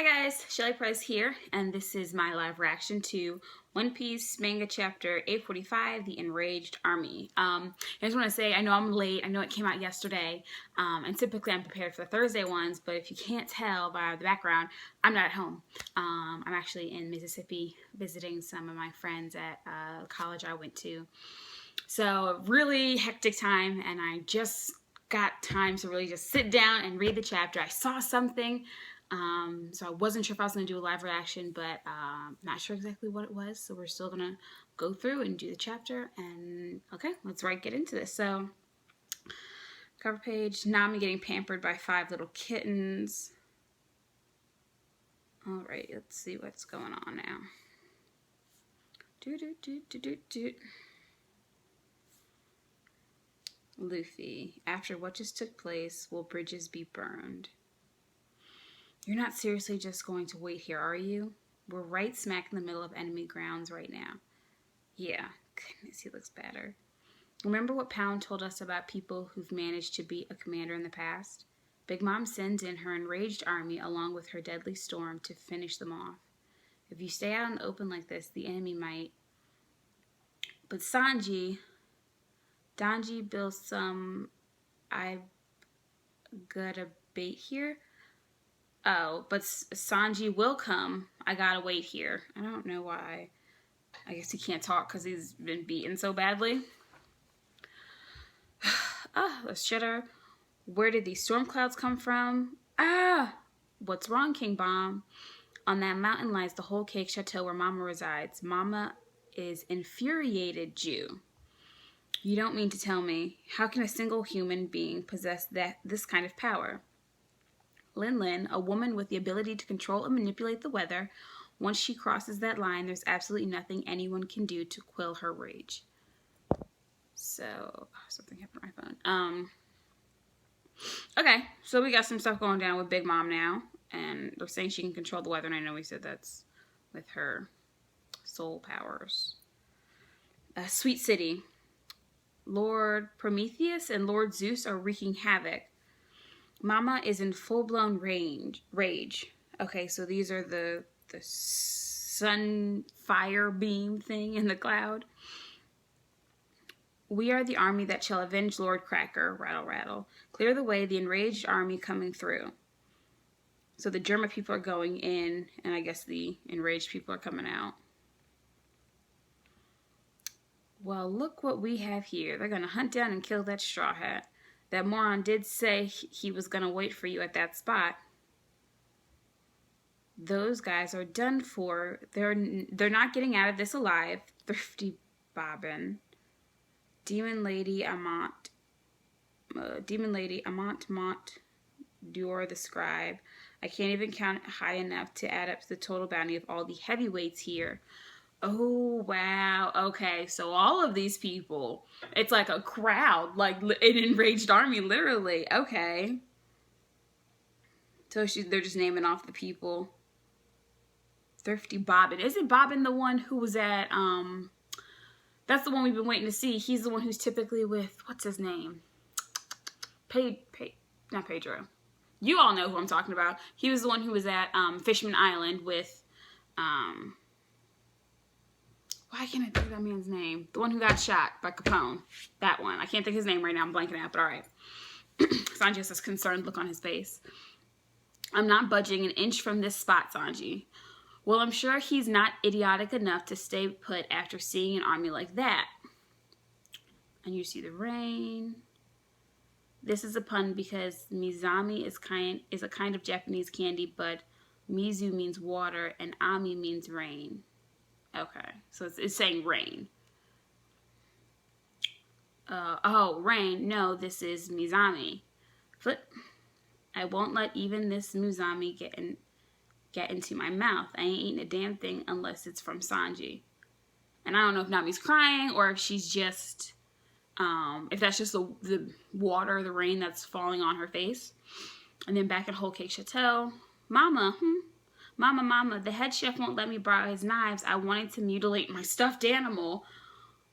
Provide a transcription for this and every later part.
Hi guys, Shelly Price here, and this is my live reaction to One Piece manga chapter 845, The Enraged Army. I just want to say, I know I'm late, I know it came out yesterday, and typically I'm prepared for the Thursday ones, but if you can't tell by the background, I'm not at home. I'm actually in Mississippi visiting some of my friends at college I went to. So, really hectic time, and I just got time to really just sit down and read the chapter. I saw something. So I wasn't sure if I was going to do a live reaction, but not sure exactly what it was. So we're still going to go through and do the chapter. And okay, let's get into this. So cover page, Nami getting pampered by 5 little kittens. All right, let's see what's going on now. Luffy, after what just took place, will bridges be burned? You're not seriously just going to wait here, are you? We're right smack in the middle of enemy grounds right now. Yeah, goodness, he looks better. Remember what Pound told us about people who've managed to beat a commander in the past? Big Mom sends in her enraged army along with her deadly storm to finish them off. If you stay out in the open like this, the enemy might. But Danji built some... I've got a bait here. Oh, but Sanji will come. I gotta wait here. I don't know why. I guess he can't talk because he's been beaten so badly. Ah, the shitter. Where did these storm clouds come from? Ah! What's wrong, King Bomb? On that mountain lies the whole cake chateau where Mama resides. Mama is infuriated, Jew. You don't mean to tell me. How can a single human being possess this kind of power? Lin, a woman with the ability to control and manipulate the weather, once she crosses that line, there's absolutely nothing anyone can do to quell her rage. So, something happened to my phone. Okay, so we got some stuff going down with Big Mom now, and they're saying she can control the weather, and I know we said that's with her soul powers. Sweet City. Lord Prometheus and Lord Zeus are wreaking havoc. Mama is in full-blown rage. Okay, so these are the sun fire beam thing in the cloud. We are the army that shall avenge Lord Cracker. Rattle, rattle. Clear the way, the enraged army coming through. So the German people are going in, and I guess the enraged people are coming out. Well, look what we have here. They're going to hunt down and kill that Straw Hat. That moron did say he was going to wait for you at that spot. Those guys are done for. They're not getting out of this alive. Thrifty Bobbin. Demon Lady Amant Dior the Scribe. I can't even count high enough to add up to the total bounty of all the heavyweights here. Oh, wow. Okay, so all of these people, it's like a crowd, like an enraged army, literally. Okay. So they're just naming off the people. Thrifty Bobbin. Isn't Bobbin the one who was at, that's the one we've been waiting to see. He's the one who's typically with, what's his name? Not Pedro. You all know who I'm talking about. He was the one who was at Fishman Island with, why can't I think of that man's name? The one who got shot by Capone. That one. I can't think of his name right now. I'm blanking out, but alright. Sanji has this concerned look on his face. I'm not budging an inch from this spot, Sanji. Well, I'm sure he's not idiotic enough to stay put after seeing an army like that. And you see the rain. This is a pun because Mizami is a kind of Japanese candy, but Mizu means water and Ami means rain. Okay, so it's saying rain. Oh, rain. No, this is Mizami. Flip. I won't let even this Mizami get into my mouth. I ain't eating a damn thing unless it's from Sanji. And I don't know if Nami's crying or if she's just, if that's just the water, the rain that's falling on her face. And then back at Whole Cake Chateau. Mama, Mama, the head chef won't let me borrow his knives. I wanted to mutilate my stuffed animal.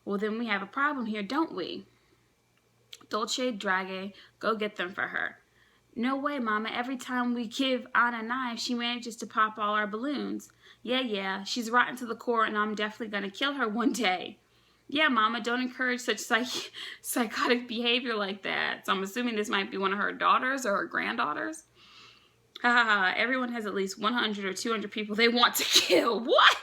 Well, then we have a problem here, don't we? Dolce Draghe, go get them for her. No way, Mama. Every time we give Anna a knife, she manages to pop all our balloons. Yeah, she's rotten to the core, and I'm definitely gonna kill her one day. Yeah, Mama, don't encourage such psychotic behavior like that. So I'm assuming this might be one of her daughters or her granddaughters. Ha ha ha, everyone has at least 100 or 200 people they want to kill. What?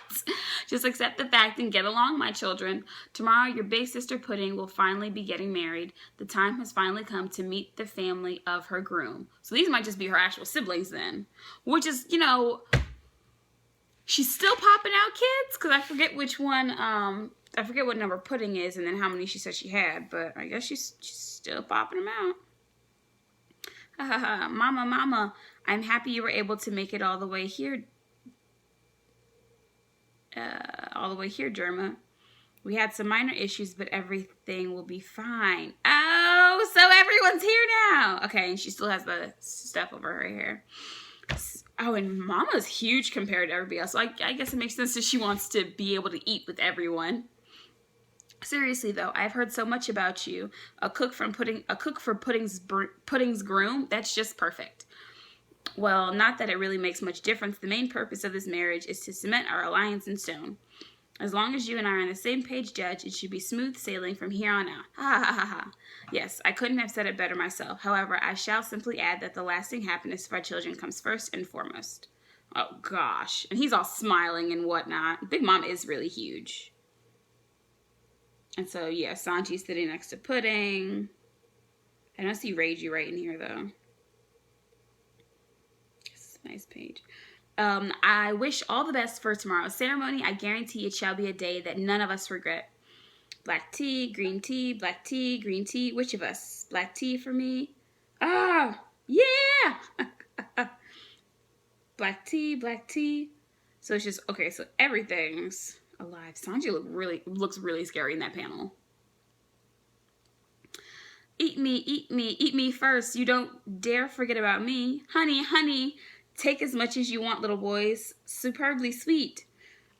Just accept the fact and get along, my children. Tomorrow, your big sister Pudding will finally be getting married. The time has finally come to meet the family of her groom. So these might just be her actual siblings then. Which is, you know, she's still popping out kids? Because I forget which one, I forget what number Pudding is and then how many she said she had. But I guess she's still popping them out. Ha ha ha, Mama, I'm happy you were able to make it all the way here. Germa. We had some minor issues, but everything will be fine. Oh, so everyone's here now. Okay, and she still has the stuff over her hair. Oh, and Mama's huge compared to everybody else. So I guess it makes sense that she wants to be able to eat with everyone. Seriously though, I've heard so much about you. A cook for Pudding's groom. That's just perfect. Well, not that it really makes much difference. The main purpose of this marriage is to cement our alliance in stone. As long as you and I are on the same page, Judge, it should be smooth sailing from here on out. Ha ha ha ha. Yes, I couldn't have said it better myself. However, I shall simply add that the lasting happiness of our children comes first and foremost. Oh gosh. And he's all smiling and whatnot. Big Mom is really huge. And so, yeah, Sanji's sitting next to Pudding. I don't see Reiji right in here, though. It's a nice page. I wish all the best for tomorrow's ceremony. I guarantee it shall be a day that none of us regret. Black tea, green tea, black tea, green tea. Which of us? Black tea for me. Ah, yeah! Black tea. So it's just, okay, so everything's alive. Sanji looks really scary in that panel. Eat me first. You don't dare forget about me. Honey, take as much as you want, little boys. Superbly sweet.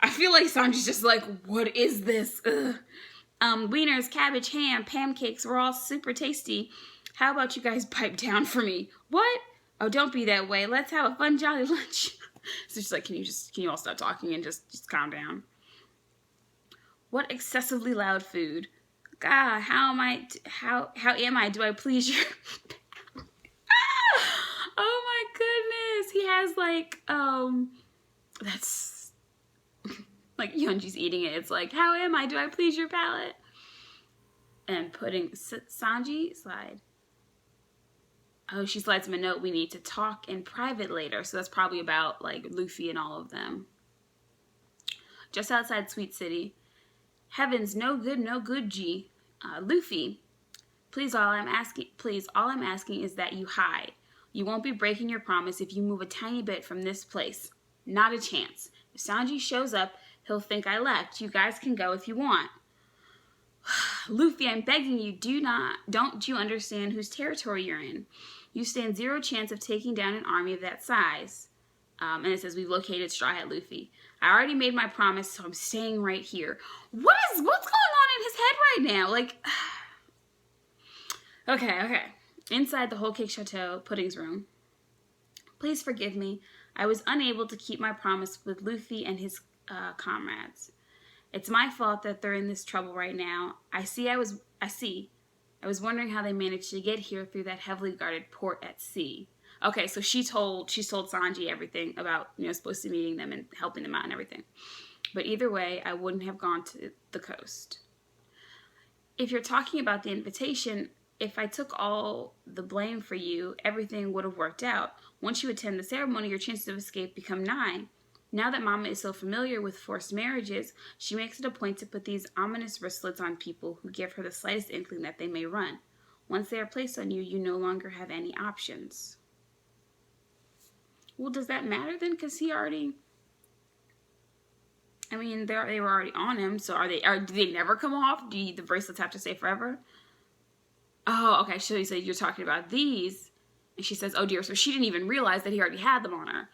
I feel like Sanji's just like, what is this? Ugh. Wieners, cabbage, ham, pancakes were all super tasty. How about you guys pipe down for me? What? Oh, don't be that way. Let's have a fun, jolly lunch. So she's like, can you all stop talking and just calm down? What excessively loud food. God, how am I? Do I please you? Oh my goodness. He has like, that's like Yeonji's eating it. It's like, how am I? Do I please your palate? And Pudding, Sanji, slide. Oh, she slides him a note. We need to talk in private later. So that's probably about like Luffy and all of them. Just outside Sweet City. Heavens, no good, G. Luffy, please, all I'm asking is that you hide. You won't be breaking your promise if you move a tiny bit from this place. Not a chance. If Sanji shows up, he'll think I left. You guys can go if you want. Luffy, I'm begging you, don't you understand whose territory you're in? You stand zero chance of taking down an army of that size. And it says, we've located Straw Hat Luffy. I already made my promise, so I'm staying right here. What's going on in his head right now? Like, okay. Inside the Whole Cake Chateau, Pudding's room. Please forgive me. I was unable to keep my promise with Luffy and his comrades. It's my fault that they're in this trouble right now. I was wondering how they managed to get here through that heavily guarded port at sea. Okay, so she told Sanji everything about, supposed to meeting them and helping them out and everything. But either way, I wouldn't have gone to the coast. If you're talking about the invitation, if I took all the blame for you, everything would have worked out. Once you attend the ceremony, your chances of escape become 9. Now that Mama is so familiar with forced marriages, she makes it a point to put these ominous wristlets on people who give her the slightest inkling that they may run. Once they are placed on you, you no longer have any options. Well, does that matter then? Because he already... I mean, they were already on him, so do they never come off? Do the bracelets have to stay forever? Oh, okay, so you said you're talking about these. And she says, oh dear, so she didn't even realize that he already had them on her.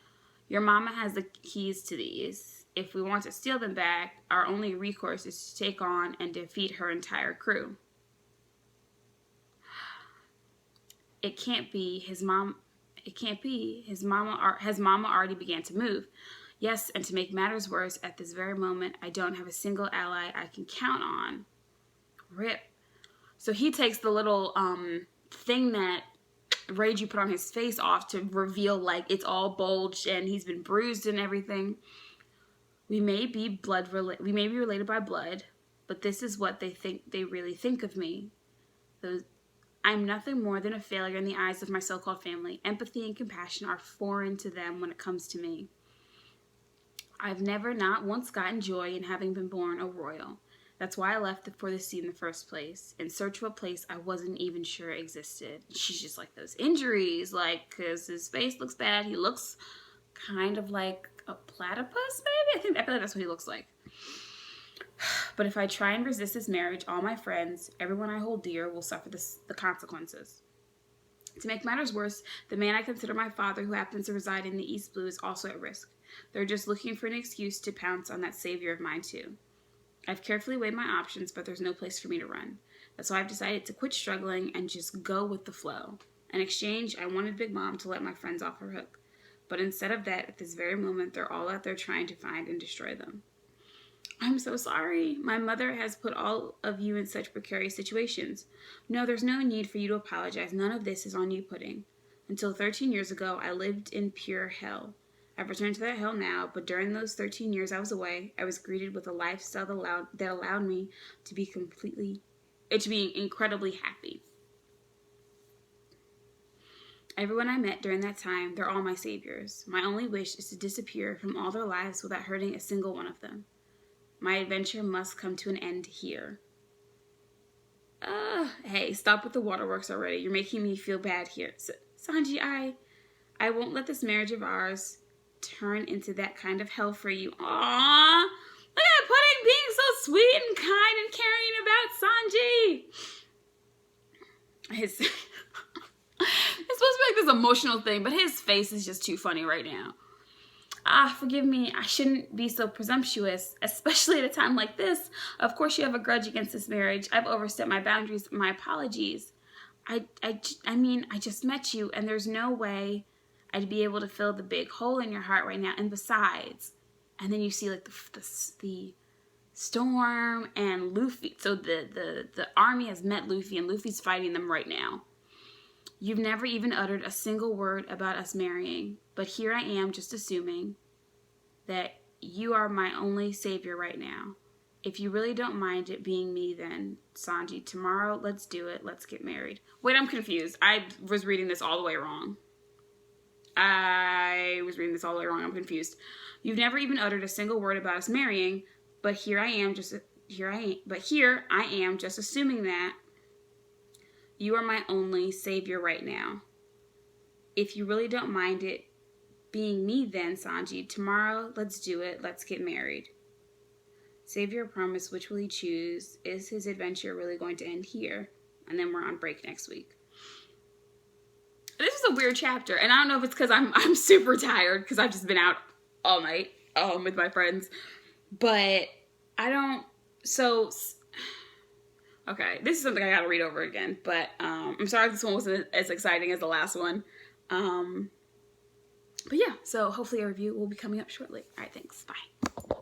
Your mama has the keys to these. If we want to steal them back, our only recourse is to take on and defeat her entire crew. It can't be his mom... It can't be. His mama already began to move. Yes, and to make matters worse, at this very moment, I don't have a single ally I can count on. Rip. So he takes the little thing that Rage put on his face off to reveal like it's all bulged and he's been bruised and everything. We may be related by blood, but this is what they really think of me. I'm nothing more than a failure in the eyes of my so-called family. Empathy and compassion are foreign to them when it comes to me. I've never not once gotten joy in having been born a royal. That's why I left for the sea in the first place, in search of a place I wasn't even sure existed. She's just like, those injuries, like, because his face looks bad. He looks kind of like a platypus, maybe? I feel like that's what he looks like. But if I try and resist this marriage, all my friends, everyone I hold dear, will suffer the consequences. To make matters worse, the man I consider my father, who happens to reside in the East Blue, is also at risk. They're just looking for an excuse to pounce on that savior of mine, too. I've carefully weighed my options, but there's no place for me to run. That's why I've decided to quit struggling and just go with the flow. In exchange, I wanted Big Mom to let my friends off her hook. But instead of that, at this very moment, they're all out there trying to find and destroy them. I'm so sorry. My mother has put all of you in such precarious situations. No, there's no need for you to apologize. None of this is on you, Pudding. Until 13 years ago, I lived in pure hell. I've returned to that hell now, but during those 13 years I was away, I was greeted with a lifestyle that allowed me to be incredibly happy. Everyone I met during that time, they're all my saviors. My only wish is to disappear from all their lives without hurting a single one of them. My adventure must come to an end here. Hey, stop with the waterworks already. You're making me feel bad here. Sanji, I won't let this marriage of ours turn into that kind of hell for you. Aww! Look at Pudding being so sweet and kind and caring about Sanji. It's supposed to be like this emotional thing, but his face is just too funny right now. Forgive me, I shouldn't be so presumptuous, especially at a time like this. Of course you have a grudge against this marriage. I've overstepped my boundaries. My apologies. I mean, I just met you, and there's no way I'd be able to fill the big hole in your heart right now. And besides, and then you see like the Storm and Luffy. So the army has met Luffy, and Luffy's fighting them right now. You've never even uttered a single word about us marrying, but here I am just assuming that you are my only savior right now. If you really don't mind it being me, then, Sanji, tomorrow, let's do it. Let's get married. Wait, I'm confused. I was reading this all the way wrong. I'm confused. You've never even uttered a single word about us marrying, but here I am just assuming that you are my only savior right now. If you really don't mind it being me, then, Sanji, tomorrow, let's do it. Let's get married. Savior promise, which will he choose? Is his adventure really going to end here? And then we're on break next week. This is a weird chapter, and I don't know if it's because I'm super tired because I've just been out all night with my friends. But okay, this is something I gotta read over again. But I'm sorry if this one wasn't as exciting as the last one. But yeah, so hopefully a review will be coming up shortly. All right, thanks. Bye.